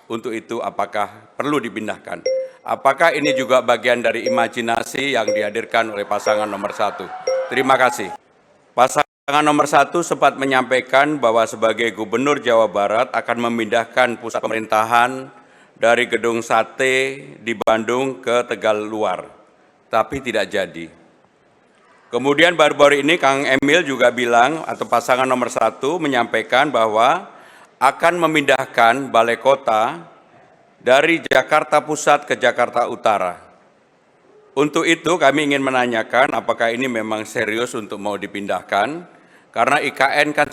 Untuk itu apakah perlu dipindahkan? Apakah ini juga bagian dari imajinasi yang dihadirkan oleh pasangan nomor 1? Terima kasih. Pasangan nomor 1 sempat menyampaikan bahwa sebagai Gubernur Jawa Barat akan memindahkan pusat pemerintahan dari Gedung Sate di Bandung ke Tegal Luar, tapi tidak jadi. Kemudian baru-baru ini Kang Emil juga bilang, atau pasangan nomor 1 menyampaikan bahwa akan memindahkan Balai Kota dari Jakarta Pusat ke Jakarta Utara. Untuk itu kami ingin menanyakan apakah ini memang serius untuk mau dipindahkan, karena IKN kan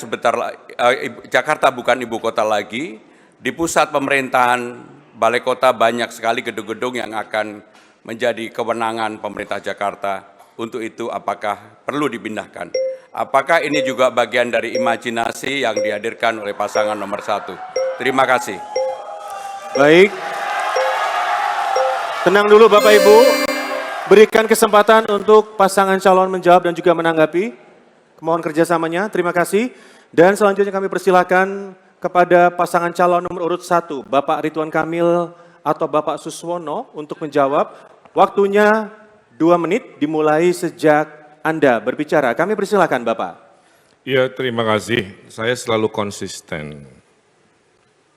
Jakarta bukan ibu kota lagi, di pusat pemerintahan Balai Kota banyak sekali gedung-gedung yang akan menjadi kewenangan pemerintah Jakarta. Untuk itu apakah perlu dipindahkan? Apakah ini juga bagian dari imajinasi yang dihadirkan oleh pasangan nomor 1? Terima kasih. Baik. Tenang dulu Bapak Ibu. Berikan kesempatan untuk pasangan calon menjawab dan juga menanggapi. Mohon kerjasamanya. Terima kasih. Dan selanjutnya kami persilakan kepada pasangan calon nomor urut 1, Bapak Ridwan Kamil atau Bapak Suswono untuk menjawab. Waktunya 2 menit dimulai sejak Anda berbicara. Kami persilakan Bapak. Ya, terima kasih. Saya selalu konsisten.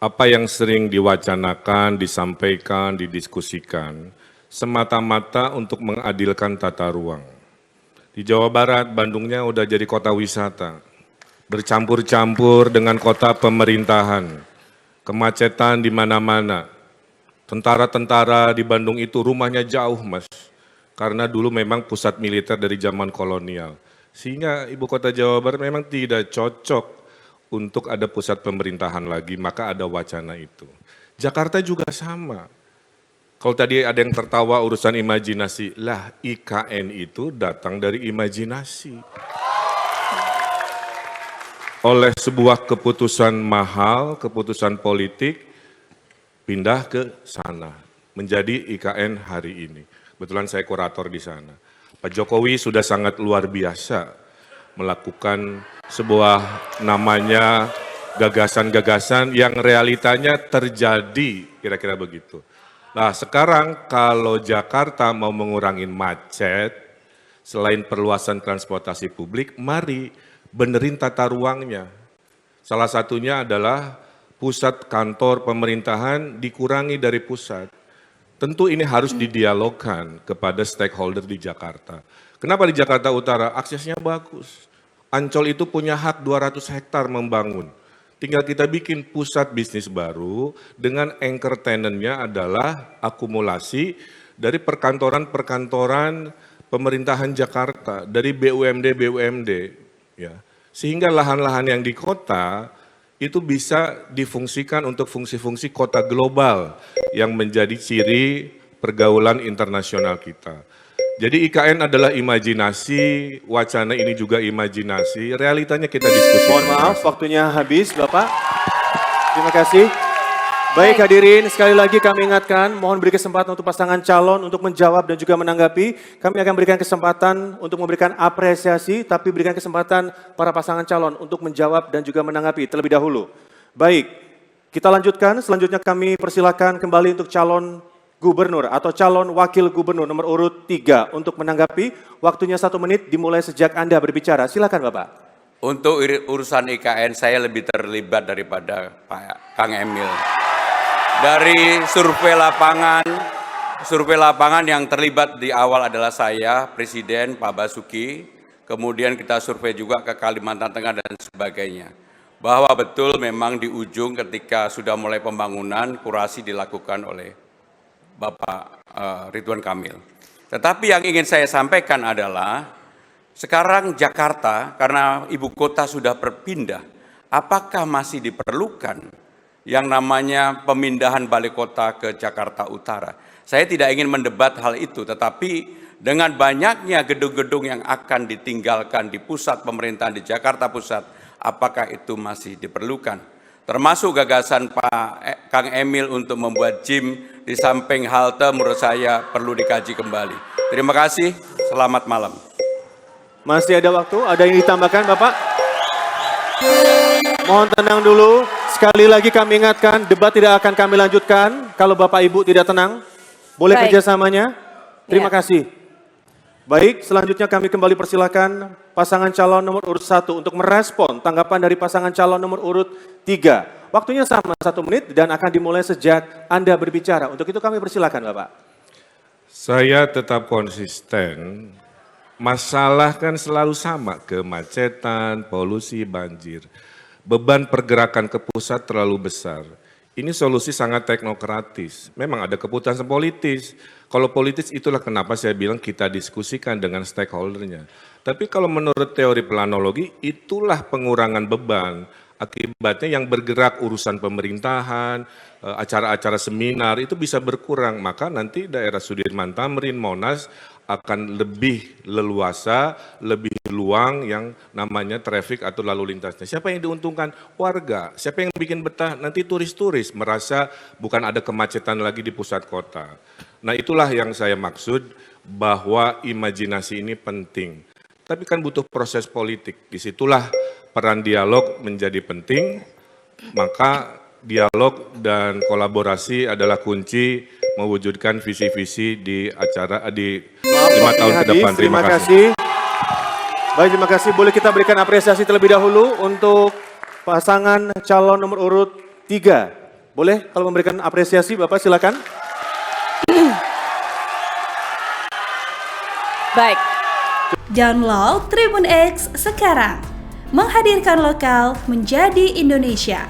Apa yang sering diwacanakan, disampaikan, didiskusikan, semata-mata untuk mengadilkan tata ruang. Di Jawa Barat, Bandungnya udah jadi kota wisata, bercampur-campur dengan kota pemerintahan, kemacetan di mana-mana. Tentara-tentara di Bandung itu rumahnya jauh, Mas, karena dulu memang pusat militer dari zaman kolonial. Sehingga ibu kota Jawa Barat memang tidak cocok untuk ada pusat pemerintahan lagi, maka ada wacana itu. Jakarta juga sama. Kalau tadi ada yang tertawa urusan imajinasi, lah IKN itu datang dari imajinasi. Oleh sebuah keputusan mahal, keputusan politik, pindah ke sana, menjadi IKN hari ini. Kebetulan saya kurator di sana. Pak Jokowi sudah sangat luar biasa melakukan sebuah namanya gagasan-gagasan yang realitanya terjadi, kira-kira begitu. Nah sekarang kalau Jakarta mau mengurangi macet, selain perluasan transportasi publik, mari benerin tata ruangnya. Salah satunya adalah pusat kantor pemerintahan dikurangi dari pusat. Tentu ini harus didialogkan kepada stakeholder di Jakarta. Kenapa di Jakarta Utara? Aksesnya bagus. Ancol itu punya hak 200 hektar membangun. Tinggal kita bikin pusat bisnis baru dengan anchor tenant-nya adalah akumulasi dari perkantoran-perkantoran pemerintahan Jakarta, dari BUMD, ya. Sehingga lahan-lahan yang di kota itu bisa difungsikan untuk fungsi-fungsi kota global yang menjadi ciri pergaulan internasional kita. Jadi IKN adalah imajinasi, wacana ini juga imajinasi, realitanya kita diskusi. Mohon maaf, waktunya habis Bapak. Terima kasih. Baik hadirin, sekali lagi kami ingatkan, mohon beri kesempatan untuk pasangan calon untuk menjawab dan juga menanggapi. Kami akan berikan kesempatan untuk memberikan apresiasi, tapi berikan kesempatan para pasangan calon untuk menjawab dan juga menanggapi terlebih dahulu. Baik, kita lanjutkan. Selanjutnya kami persilakan kembali untuk calon gubernur atau calon wakil gubernur nomor urut 3 untuk menanggapi. Waktunya 1 menit dimulai sejak Anda berbicara. Silakan Bapak. Untuk urusan IKN saya lebih terlibat daripada Pak Kang Emil. Dari survei lapangan yang terlibat di awal adalah saya, Presiden, Pak Basuki, kemudian kita survei juga ke Kalimantan Tengah dan sebagainya. Bahwa betul memang di ujung ketika sudah mulai pembangunan, kurasi dilakukan oleh Bapak Ridwan Kamil. Tetapi yang ingin saya sampaikan adalah, sekarang Jakarta karena ibu kota sudah berpindah, apakah masih diperlukan yang namanya pemindahan balai kota ke Jakarta Utara? Saya tidak ingin mendebat hal itu, tetapi dengan banyaknya gedung-gedung yang akan ditinggalkan di pusat pemerintahan di Jakarta Pusat, apakah itu masih diperlukan? Termasuk gagasan Pak Kang Emil untuk membuat gym di samping halte, menurut saya perlu dikaji kembali. Terima kasih, selamat malam. Masih ada waktu, ada yang ditambahkan Bapak? Mohon tenang dulu. Sekali lagi kami ingatkan, debat tidak akan kami lanjutkan kalau Bapak Ibu tidak tenang. Boleh Baik. kerjasamanya? Terima Ya. kasih. Baik, selanjutnya kami kembali persilakan pasangan calon nomor urut 1 untuk merespon tanggapan dari pasangan calon nomor urut 3. Waktunya sama 1 menit dan akan dimulai sejak Anda berbicara. Untuk itu kami persilakan Bapak. Saya tetap konsisten, masalah kan selalu sama, kemacetan, polusi, banjir. Beban pergerakan ke pusat terlalu besar. Ini solusi sangat teknokratis, memang ada keputusan politis. Kalau politis itulah kenapa saya bilang kita diskusikan dengan stakeholdernya. Tapi kalau menurut teori planologi, itulah pengurangan beban. Akibatnya yang bergerak urusan pemerintahan, acara-acara seminar itu bisa berkurang. Maka nanti daerah Sudirman Tamrin, Monas akan lebih leluasa, lebih luang yang namanya traffic atau lalu lintasnya. Siapa yang diuntungkan? Warga. Siapa yang bikin betah? Nanti turis-turis merasa bukan ada kemacetan lagi di pusat kota. Nah itulah yang saya maksud bahwa imajinasi ini penting. Tapi kan butuh proses politik. Disitulah peran dialog menjadi penting, maka dialog dan kolaborasi adalah kunci mewujudkan visi-visi di acara di 5 tahun ke depan. Terima kasih. Baik, terima kasih. Boleh kita berikan apresiasi terlebih dahulu untuk pasangan calon nomor urut 3. Boleh kalau memberikan apresiasi Bapak silakan. Baik. Download Tribun X sekarang. Menghadirkan lokal menjadi Indonesia.